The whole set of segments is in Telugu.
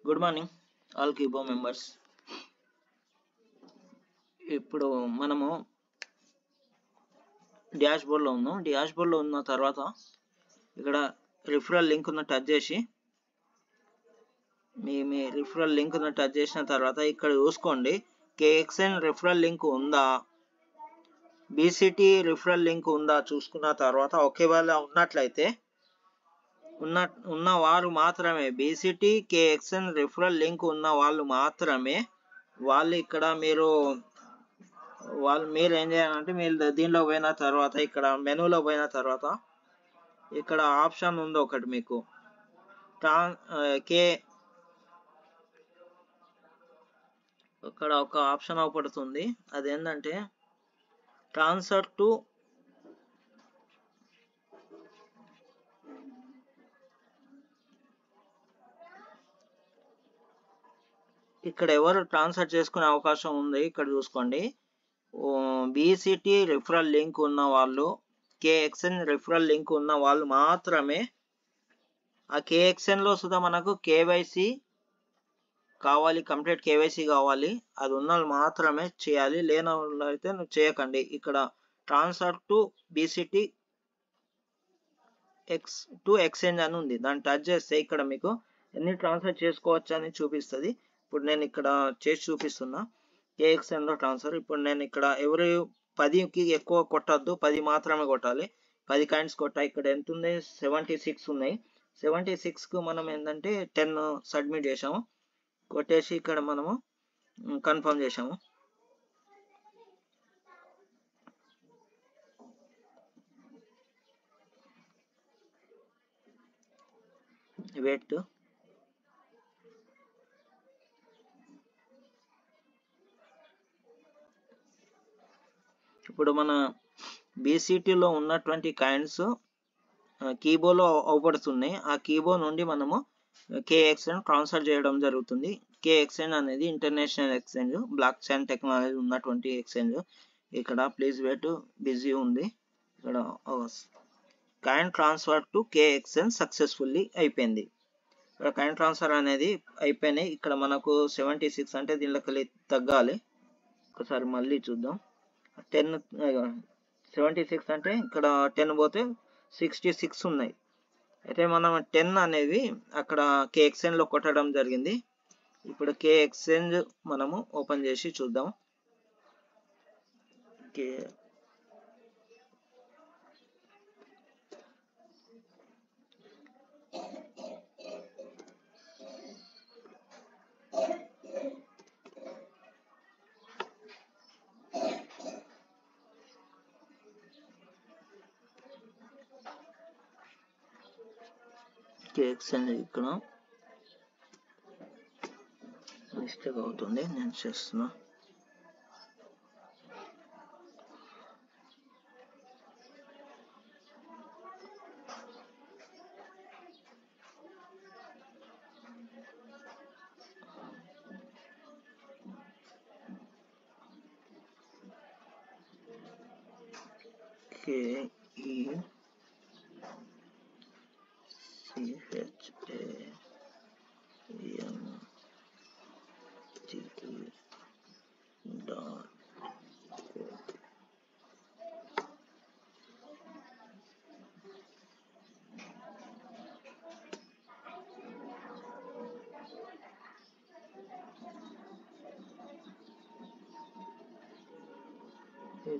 గుడ్ మార్నింగ్ ఆల్ కీబో మెంబర్స్. ఇప్పుడు మనము డాష్ బోర్డ్లో ఉన్నాం. డాష్ బోర్డ్లో ఉన్న తర్వాత ఇక్కడ రిఫరల్ లింక్ ఉన్న టచ్ చేసి మీ రిఫరల్ లింక్ ఉన్న టచ్ చేసిన తర్వాత ఇక్కడ చూసుకోండి, కేఎక్స్ఎన్ రిఫరల్ లింక్ ఉందా, బీసీటీ రిఫరల్ లింక్ ఉందా చూసుకున్న తర్వాత ఒకవేళ ఉన్నట్లయితే ఉన్న వారు మాత్రమే, బీసీటీ కేఎక్స్ఎన్ రిఫరల్ లింక్ ఉన్న వాళ్ళు మాత్రమే వాళ్ళు ఇక్కడ మీరు ఏం చేయాలంటే, మీరు దీనిలో పోయిన తర్వాత ఇక్కడ మెనూలో పోయిన తర్వాత ఇక్కడ ఆప్షన్ ఉంది ఒకటి, మీకు ఇక్కడ ఒక ఆప్షన్ అవపడుతుంది. అదేంటంటే ట్రాన్స్ఫర్ టు ఇక్కడ ఎవరు ట్రాన్స్ఫర్ చేసుకునే అవకాశం ఉంది ఇక్కడ చూసుకోండి. బీసీటీ రిఫరల్ లింక్ ఉన్న వాళ్ళు, కేఎక్స్ఎన్ రిఫరల్ లింక్ ఉన్న వాళ్ళు మాత్రమే. ఆ కేఎక్స్ఎన్లో సుధా మనకు కేవైసీ కావాలి, కంప్లీట్ కేవైసీ కావాలి, అది ఉన్న వాళ్ళు మాత్రమే చేయాలి, లేని వాళ్ళు అయితే చేయకండి. ఇక్కడ ట్రాన్స్ఫర్ టు బీసీటీ ఎక్స్చేంజ్ అని ఉంది, దాన్ని టచ్ చేస్తే ఇక్కడ మీకు ఎన్ని ట్రాన్స్ఫర్ చేసుకోవచ్చు అని చూపిస్తుంది. ఇప్పుడు నేను ఇక్కడ చేసి చూపిస్తున్నా కేఎక్స్ఎన్లో ట్రాన్స్ఫర్. ఇప్పుడు నేను ఇక్కడ ఎవరు 10కి ఎక్కువ కొట్టద్దు, 10 మాత్రమే కొట్టాలి. 10 కాయిన్స్ కొట్టా. ఇక్కడ ఎంత ఉంది, 76 ఉన్నాయి. 76కు మనం ఏంటంటే 10 సబ్మిట్ చేసాము, కొట్టేసి ఇక్కడ మనము కన్ఫర్మ్ చేసాము. వెయిట్, ఇప్పుడు మన బీసీటీలో ఉన్నటువంటి కాయిన్స్ కీబోర్డ్లో అవపడుతున్నాయి. ఆ కీబోర్డ్ నుండి మనము కేఎక్స్ఎన్ ట్రాన్స్ఫర్ చేయడం జరుగుతుంది. కేఎక్స్ఎన్ అనేది international exchange, block chain technology ఉన్నటువంటి ఎక్స్చేంజ్. ఇక్కడ ప్లీజ్ వెయిట్, బిజీ ఉంది. ఇక్కడ coin transfer to KXN successfully అయిపోయింది. ఇక్కడ కాయిన్ ట్రాన్స్ఫర్ అనేది అయిపోయినాయి. ఇక్కడ మనకు 76 అంటే దీనిలోకి తగ్గాలి. ఒకసారి మళ్ళీ చూద్దాం. 76 అంటే ఇక్కడ 10 పోతే 66 ఉన్నాయి. అయితే మనం 10 అనేది అక్కడ కేఎక్స్ఎన్లో కొట్టడం జరిగింది. ఇప్పుడు కేఎక్స్ఎన్ మనము ఓపెన్ చేసి చూద్దాం. కేఎక్స్ఎన్ ఇక్కడ మిస్టేక్ అవుతుంది, నేను చేస్తున్నా.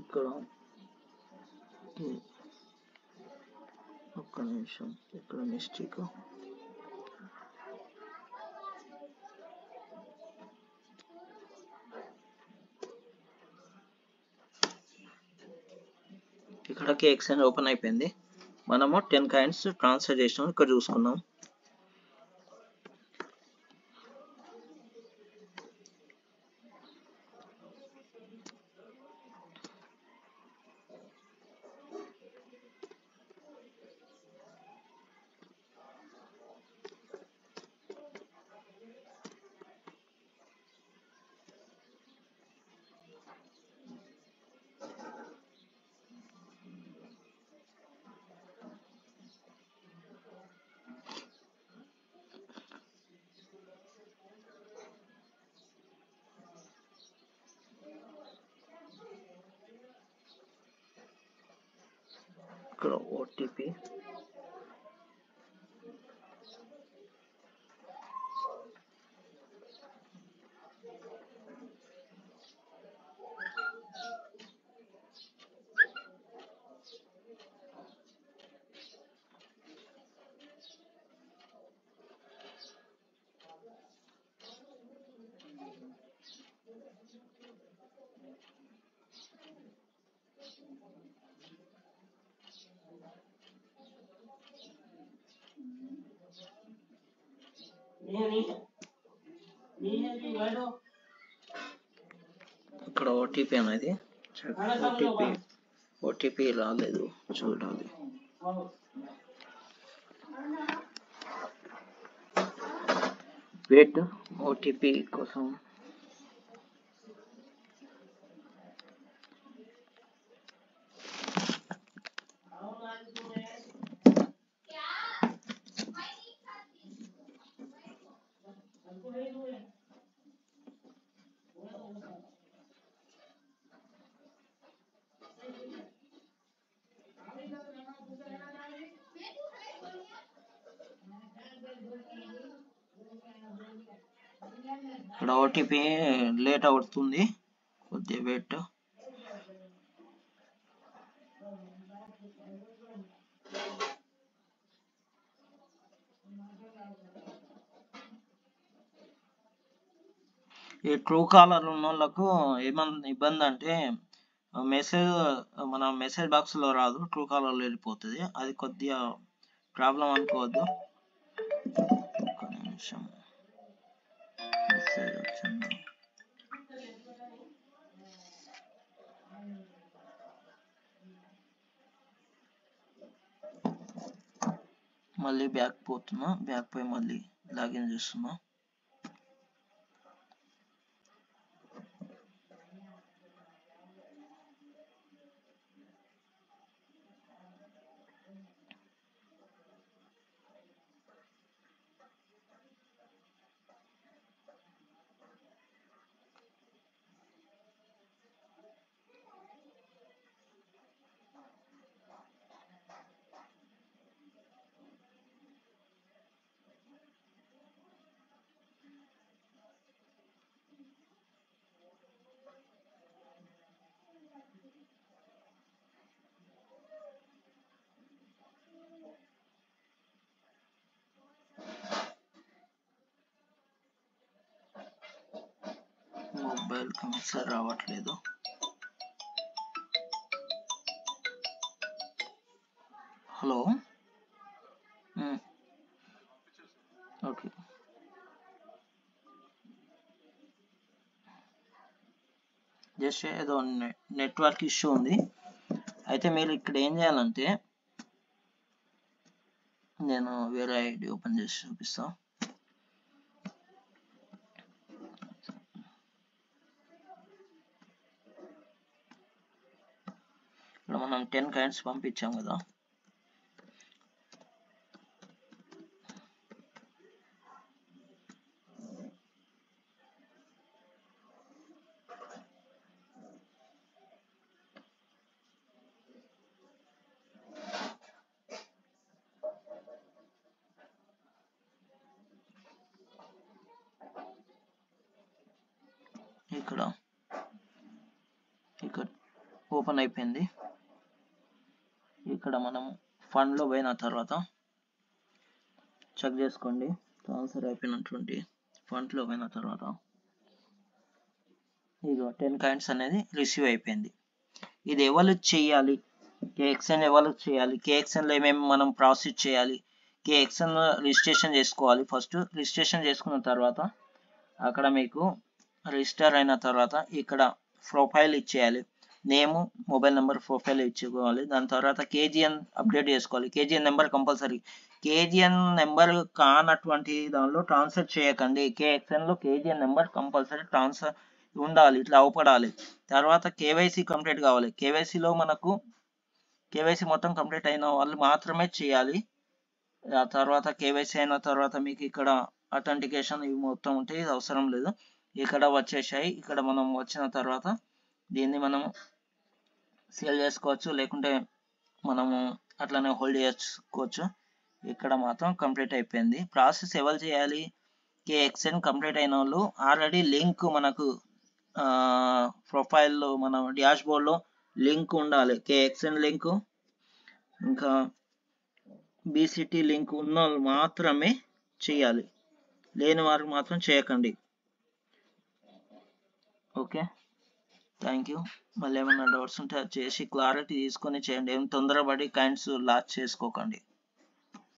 ఇక్కడ ఒక్క నిమిషం, ఇక్కడ మిస్టేక్. ఇక్కడ కేఎక్స్ఎన్ ఓపెన్ అయిపోయింది. మనము 10 కాయిన్స్ ట్రాన్స్ఫర్ చేసినాం. ఇక్కడ చూసుకుందాం. ఇక్కడ ఓటీపీ ఇక్కడ ఓటీపీ అనేది ఓటీపీ రాలేదు చూడాలి. వెయిట్ ఓటీపీ కోసం ఇక్కడ ఓటీపీ లేట్ అవుతుంది, కొద్దిగా వెయిట్. ఈ ట్రూ కాలర్ ఉన్న వాళ్ళకు ఏమన్నా ఇబ్బంది అంటే మన మెసేజ్ బాక్స్ లో రాదు, ట్రూ కాలర్ లో వెళ్ళిపోతుంది. అది కొద్దిగా ప్రాబ్లం అనుకోవద్దు. ఒక్క నిమిషం, మెసేజ్ వచ్చింది. మళ్ళీ బ్యాక్ పోతున్నా, బ్యాక్ పోయి మళ్ళీ లాగిన్ చేస్తున్నా. మొబైల్ కనెక్షన్ రావట్లేదు. Hello, okay. జస్ట్ ఏదో నెట్వర్క్ ఇష్యూ ఉంది. అయితే మీరు ఇక్కడ ఏం చేయాలంటే, నేను వేరే ఐడి ఓపెన్ చేసి చూపిస్తా. ఇక్కడ మనం 10 కాయిన్స్ పంపించాం కదా, ఇక్కడ ఓపెన్ అయిపోయింది. ఇక్కడ మనం ఫండ్ లో పోయిన తర్వాత చెక్ చేసుకోండి, ట్రాన్స్ఫర్ అయిపోయినటువంటి ఫండ్ లో పోయిన తర్వాత ఇదిగో 10 కాయిన్స్ అనేది రిసీవ్ అయిపోయింది. ఇది ఎవరు చేయాలి, కేఎక్స్ఎన్ ఎవరు చేయాలి, కేఎక్స్ఎన్ లో ఏమేమి మనం ప్రాసెస్ చేయాలి, కేఎక్స్ఎన్ రిజిస్ట్రేషన్ చేసుకోవాలి. ఫస్ట్ రిజిస్ట్రేషన్ చేసుకున్న తర్వాత అక్కడ మీకు రిజిస్టర్ అయిన తర్వాత ఇక్కడ ప్రొఫైల్ ఇచ్చేయాలి, నేమ్, మొబైల్ నెంబర్, ప్రొఫైల్ ఇచ్చుకోవాలి. దాని తర్వాత కేజీఎన్ అప్డేట్ చేసుకోవాలి. KGN number compulsory. KGN number కానటువంటి దానిలో ట్రాన్స్ఫర్ చేయకండి. కేఎక్స్ఎన్ లో కేజీఎన్ నెంబర్ కంపల్సరీ ట్రాన్స్ఫర్ ఉండాలి, ఇట్లా అవపడాలి. తర్వాత కేవైసీ కంప్లీట్ కావాలి. కేవైసీలో మనకు కేవైసీ మొత్తం కంప్లీట్ అయిన వాళ్ళు మాత్రమే చేయాలి. ఆ తర్వాత కేవైసీ అయిన తర్వాత మీకు ఇక్కడ అథెంటికేషన్ ఇవి మొత్తం ఉంటాయి, ఇది అవసరం లేదు. ఇక్కడ వచ్చేసాయి. ఇక్కడ మనం వచ్చిన తర్వాత దీన్ని మనం సేల్ చేసుకోవచ్చు, లేకుంటే మనము అట్లనే హోల్డ్ చేసుకోవచ్చు. ఇక్కడ మాత్రం కంప్లీట్ అయిపోయింది. ప్రాసెస్ ఎవరు చేయాలి? కేఎక్స్ఎన్ కంప్లీట్ అయిన వాళ్ళు. ఆల్రెడీ లింక్ మనకు ప్రొఫైల్లో మన డాష్ బోర్డ్లో లింక్ ఉండాలి. కేఎక్స్ఎన్ లింక్ ఇంకా బీసీటీ లింక్ ఉన్న వాళ్ళు మాత్రమే చేయాలి, లేని వారికి మాత్రం చేయకండి. Okay, thank you. మళ్ళీ ఏమైనా డౌట్స్ ఉంటే అది చేసి క్లారిటీ తీసుకొని చేయండి. ఏం తొందరపడి కైండ్స్ లాస్ చేసుకోకండి.